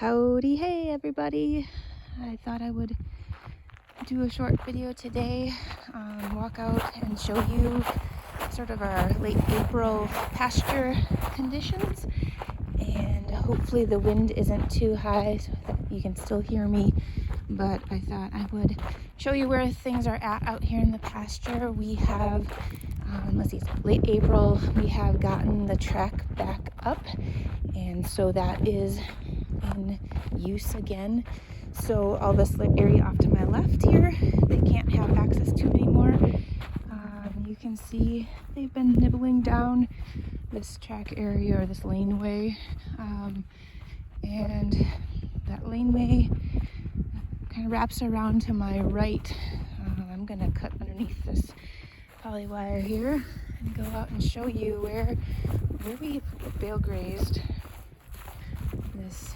Howdy, hey everybody. I thought I would do a short video today, walk out and show you sort of our late April pasture conditions, and hopefully the wind isn't too high so that you can still hear me, but I thought I would show you where things are at out here in the pasture. We have let's see, late April, we have gotten the track back up, and so that is in use again. So all this area off to my left here, they can't have access to anymore. You can see they've been nibbling down this track area, or this laneway, and that laneway kind of wraps around to my right. I'm gonna cut underneath this poly wire here and go out and show you where we bale grazed this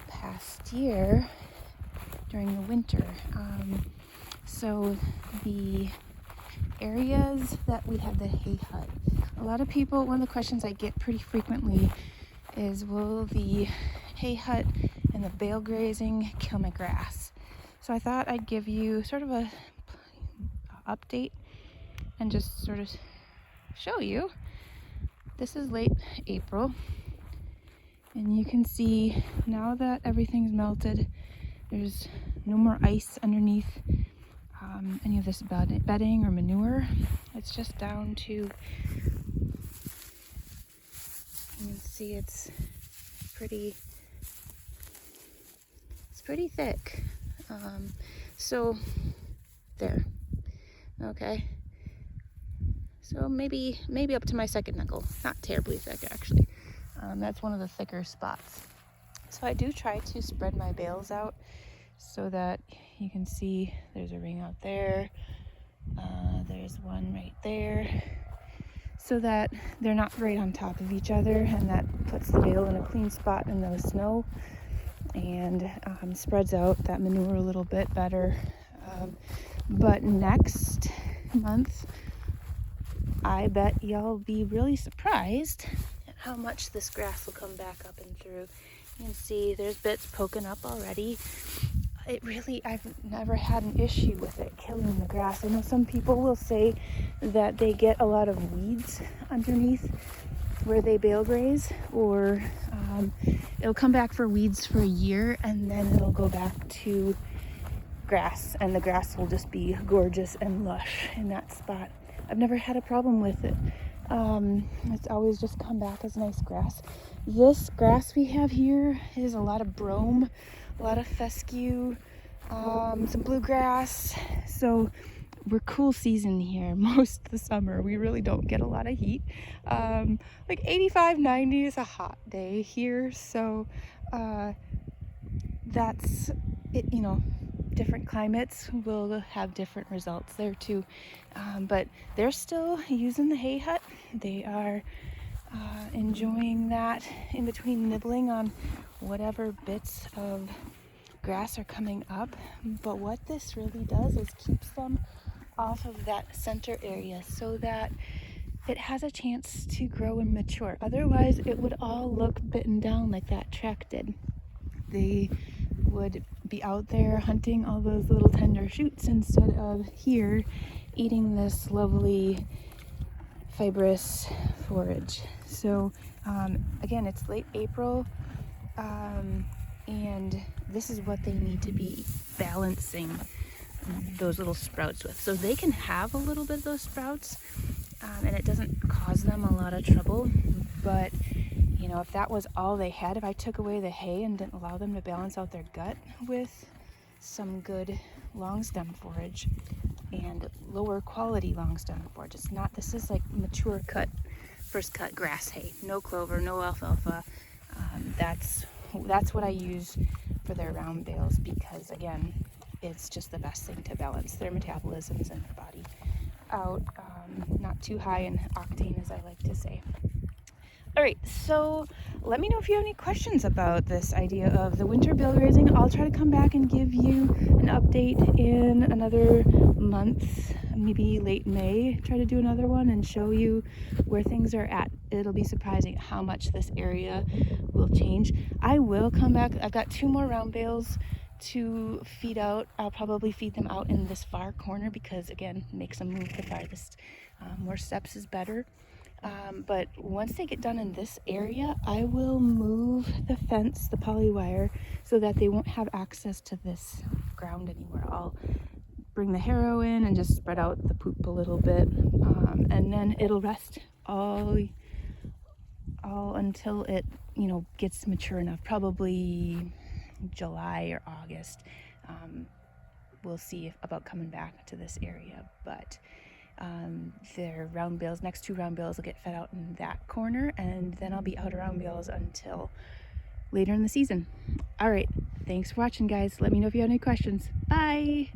past year during the winter. So the areas that we have the hay hut, a lot of people, one of the questions I get pretty frequently is, will the hay hut and the bale grazing kill my grass? So I thought I'd give you sort of a update and just sort of show you. This is late April, and you can see now that everything's melted, there's no more ice underneath any of this bedding or manure. It's just down to, you can see it's pretty thick. So there. Okay, so maybe up to my second knuckle, not terribly thick actually. That's one of the thicker spots. So I do try to spread my bales out so that you can see there's a ring out there, there's one right there, so that they're not right on top of each other, and that puts the bale in a clean spot in the snow and spreads out that manure a little bit better. But next month, I bet y'all be really surprised at how much this grass will come back up and through. You can see there's bits poking up already. I've never had an issue with it killing the grass. I know some people will say that they get a lot of weeds underneath where they bale graze, or it'll come back for weeds for a year and then it'll go back to grass, and the grass will just be gorgeous and lush in that spot. I've never had a problem with it. It's always just come back as nice grass. This grass we have here is a lot of brome, a lot of fescue, some bluegrass. So we're cool season here most of the summer. We really don't get a lot of heat. Like 85, 90 is a hot day here. So that's it, you know. Different climates will have different results there too, but they're still using the hay hut. They are enjoying that in between nibbling on whatever bits of grass are coming up. But what this really does is keeps them off of that center area so that it has a chance to grow and mature. Otherwise it would all look bitten down like that track did. They would be out there hunting all those little tender shoots instead of here eating this lovely fibrous forage. So again, it's late April, and this is what they need to be balancing those little sprouts with. So they can have a little bit of those sprouts, and it doesn't cause them a lot of trouble, but you know, if that was all they had, if I took away the hay and didn't allow them to balance out their gut with some good long stem forage and lower quality long stem forage, it's not, this is like mature cut, first cut grass hay, no clover, no alfalfa. That's what I use for their round bales, because again, it's just the best thing to balance their metabolisms in their body out, not too high in octane, as I like to say. All right, so let me know if you have any questions about this idea of the winter bale grazing. I'll try to come back and give you an update in another month, maybe late May. Try to do another one and show you where things are at. it'll be surprising how much this area will change. I will come back. I've got 2 more round bales to feed out. I'll probably feed them out in this far corner because, again, makes them move the farthest. More steps is better. But once they get done in this area, I will move the fence, the poly wire, so that they won't have access to this ground anymore. I'll bring the harrow in and just spread out the poop a little bit, and then it'll rest all until it, you know, gets mature enough, probably July or August. We'll see about coming back to this area, but their round bales, next 2 round bales will get fed out in that corner, and then I'll be out of round bales until later in the season. All right, thanks for watching, guys. Let me know if you have any questions. Bye.